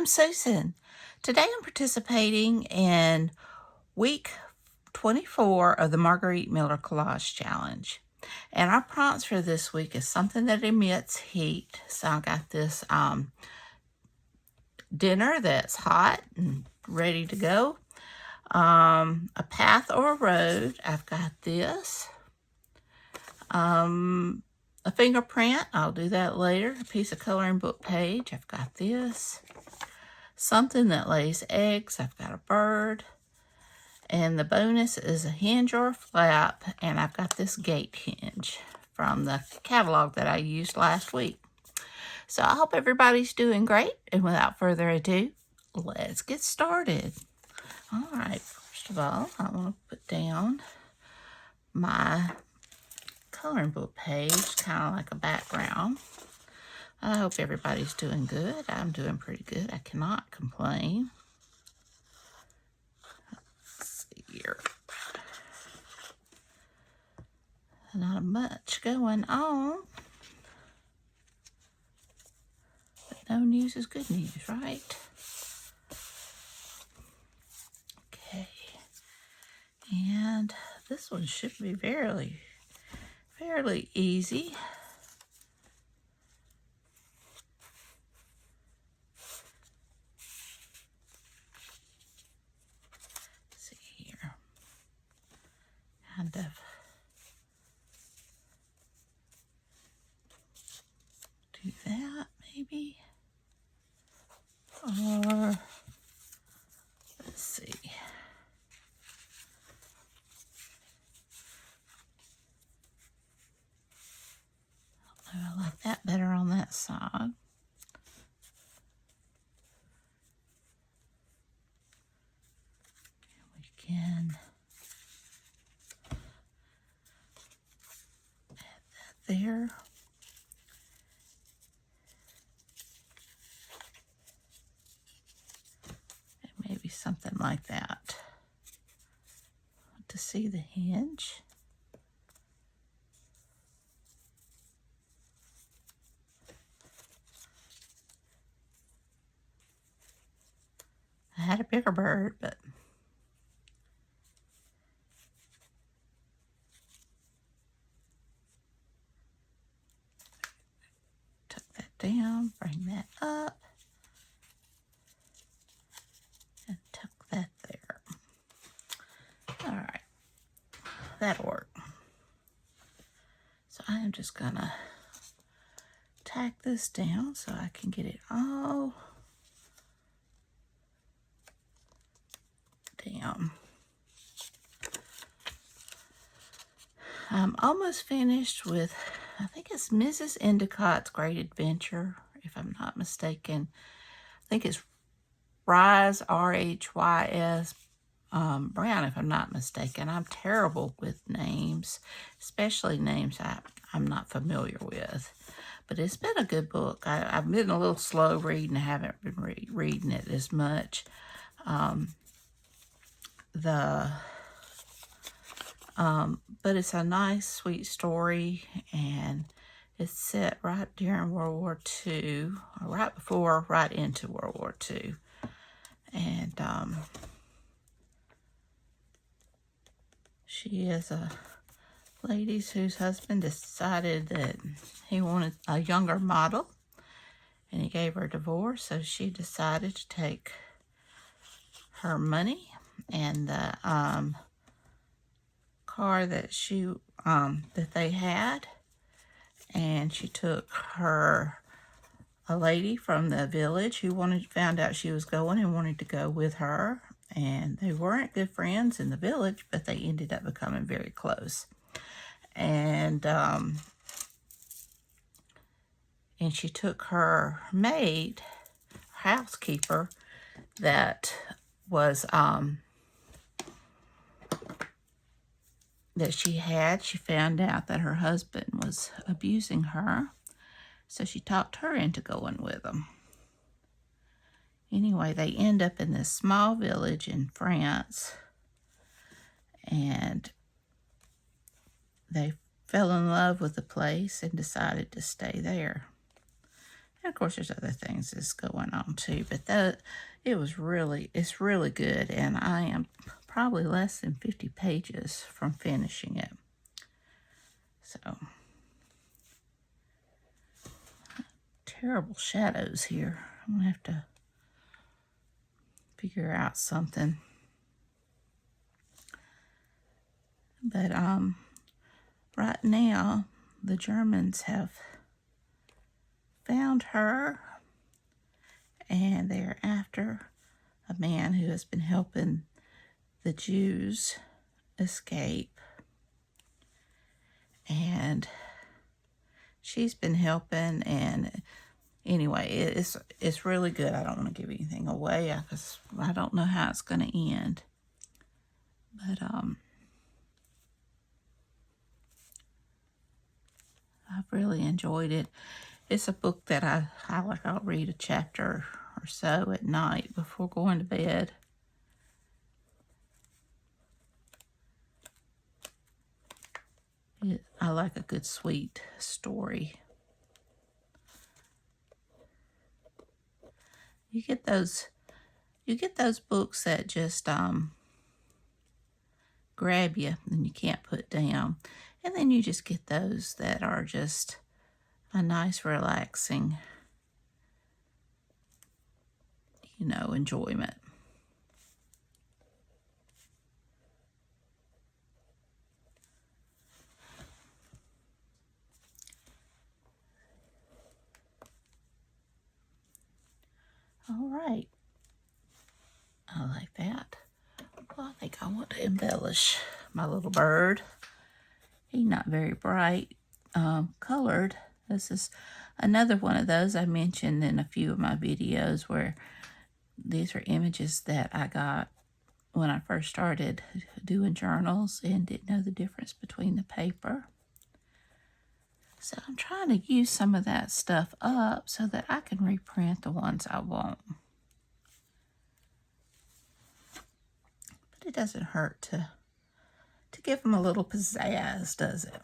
I'm Susan. Today I'm participating in week 24 of the Margarete Miller Collage Challenge. And our prompts for this week is something that emits heat. So I got this dinner that's hot and ready to go. A path or a road, I've got this. A fingerprint, I'll do that later. A piece of coloring book page, I've got this. Something that lays eggs, I've got a bird. And the bonus is a hinge or a flap, and I've got this gate hinge from the catalog that I used last week. So I hope everybody's doing great, and without further ado, let's get started. All right, first of all, I want to put down my coloring book page, kind of like a background. I hope everybody's doing good. I'm doing pretty good. I cannot complain. Let's see here. Not much going on. But no news is good news, right? Okay. And this one should be fairly easy. Let's see here. Kind of do that maybe. Or let's see. I like that better on that side. We can add that there. And maybe something like that. To see the hinge. I had a bigger bird, but tuck that down, bring that up, and tuck that there. All right, that'll work. So I am just gonna tack this down so I can get it all down. I'm almost finished with, I think it's Mrs. Endicott's Great Adventure, if I'm not mistaken. I think it's Rhys, R-H-Y-S, Brown, if I'm not mistaken. I'm terrible with names, especially names I'm not familiar with. But it's been a good book. I've been a little slow reading. I haven't been reading it as much. But it's a nice, sweet story, and it's set right during World War II, or right before, right into World War II. And she is a lady whose husband decided that he wanted a younger model, and he gave her a divorce, so she decided to take her money and the car that they had, and she took a lady from the village who found out she was going and wanted to go with her, and they weren't good friends in the village, but they ended up becoming very close. And she took her maid, housekeeper, that was that she found out that her husband was abusing her, so she talked her into going with him. Anyway, they end up in this small village in France, and they fell in love with the place and decided to stay there. And of course, there's other things that's going on too, but it's really good, and I am probably less than 50 pages from finishing it. So, terrible shadows here. I'm gonna have to figure out something. But right now, the Germans have found her, and they're after a man who has been helping the Jews escape. And she's been helping, and anyway, it's really good. I don't want to give anything away because I don't know how it's going to end. But I've really enjoyed it. It's a book that I'll read a chapter or so at night before going to bed. I like a good sweet story. You get those books that just grab you and you can't put down. And then you just get those that are just a nice, relaxing, enjoyment. All right. I like that. Well, I think I want to embellish my little bird. He's not very bright colored. This is another one of those I mentioned in a few of my videos where these are images that I got when I first started doing journals and didn't know the difference between the paper. So I'm trying to use some of that stuff up so that I can reprint the ones I want. But it doesn't hurt to give them a little pizzazz, does it?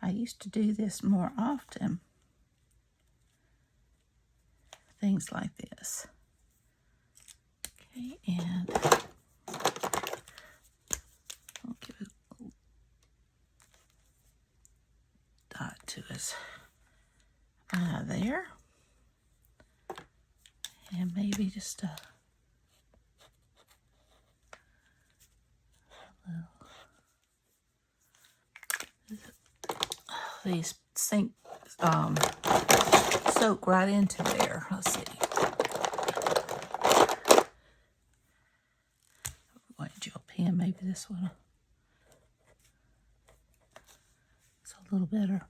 I used to do this more often. Things like this. Okay, and I'll give it a little dot to his eye there. And maybe just a little. These sink soak right into there. Let's see. White gel pen, maybe this one. It's a little better.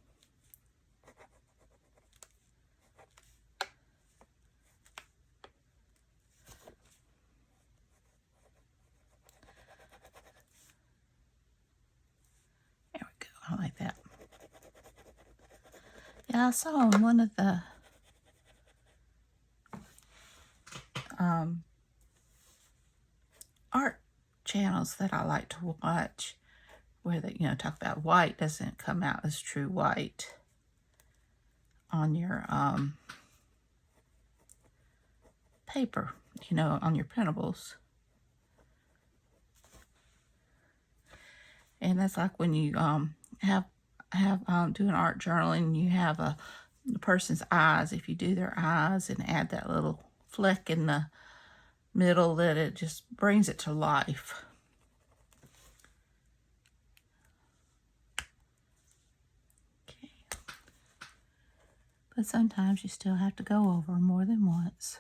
There we go. I like that. Yeah, I saw on one of the art channels that I like to watch where they, talk about white doesn't come out as true white on your paper, on your printables. And that's like when you have doing art journaling, you have the person's eyes. If you do their eyes and add that little fleck in the middle, that it just brings it to life. Okay. But sometimes you still have to go over more than once.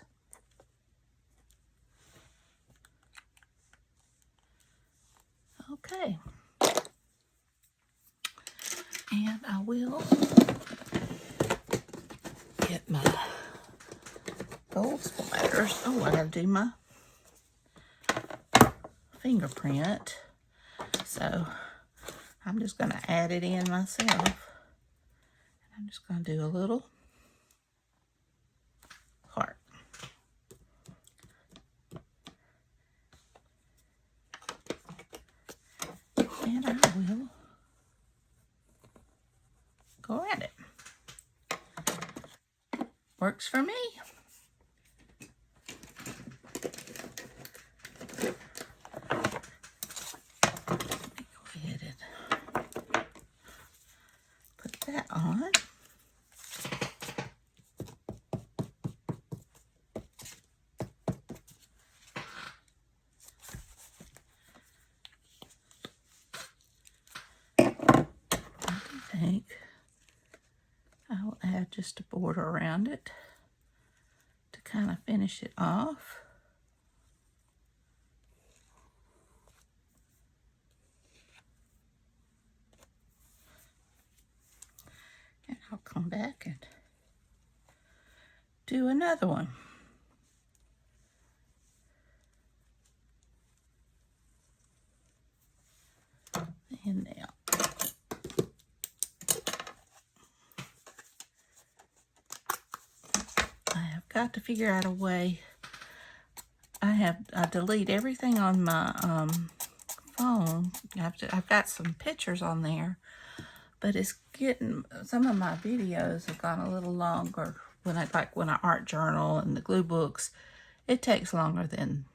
Okay. And I will get my gold splatters. Oh, I gotta do my fingerprint. So I'm just gonna add it in myself. I'm just gonna do a little heart. And I will go at it. Works for me. Go ahead and put that on. I think I'll add just a border around it to kind of finish it off. And I'll come back and do another one. And now I have got to figure out a way. I delete everything on my phone. I've got some pictures on there, but it's getting, some of my videos have gone a little longer. When I art journal and the glue books, it takes longer than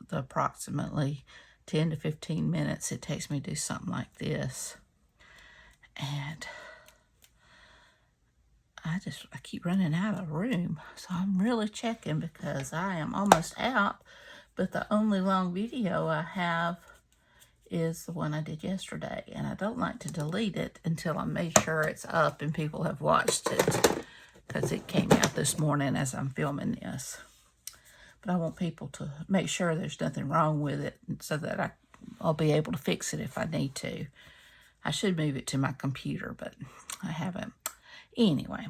the approximately 10 to 15 minutes it takes me to do something like this. And I keep running out of room. So I'm really checking because I am almost out. But the only long video I have is the one I did yesterday. And I don't like to delete it until I make sure it's up and people have watched it. Because it came out this morning as I'm filming this. But I want people to make sure there's nothing wrong with it so that I'll be able to fix it if I need to. I should move it to my computer, but I haven't. Anyway,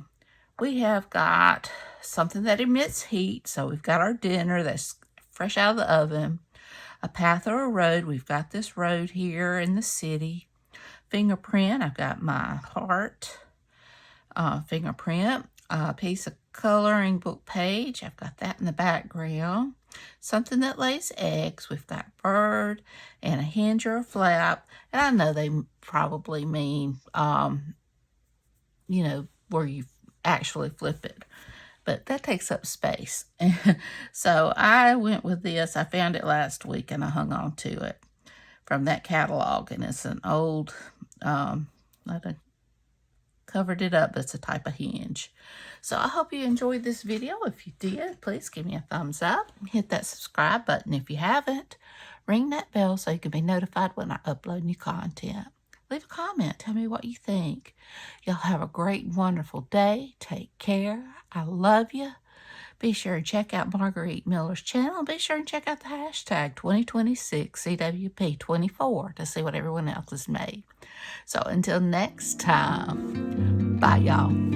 we have got something that emits heat. So we've got our dinner that's fresh out of the oven. A path or a road. We've got this road here in the city. Fingerprint. I've got my heart fingerprint. A piece of coloring book page. I've got that in the background. Something that lays eggs. We've got bird and a hinge or a flap. And I know they probably mean, you know, where you actually flip it. But that takes up space. So I went with this. I found it last week and I hung on to it from that catalog. And it's an old, I covered it up. It's a type of hinge. So I hope you enjoyed this video. If you did, please give me a thumbs up. Hit that subscribe button if you haven't. Ring that bell so you can be notified when I upload new content. Leave a comment. Tell me what you think. Y'all have a great, wonderful day. Take care. I love you. Be sure and check out Margarete Miller's channel. Be sure and check out the hashtag 2026 CWP24 to see what everyone else has made. So until next time, bye y'all.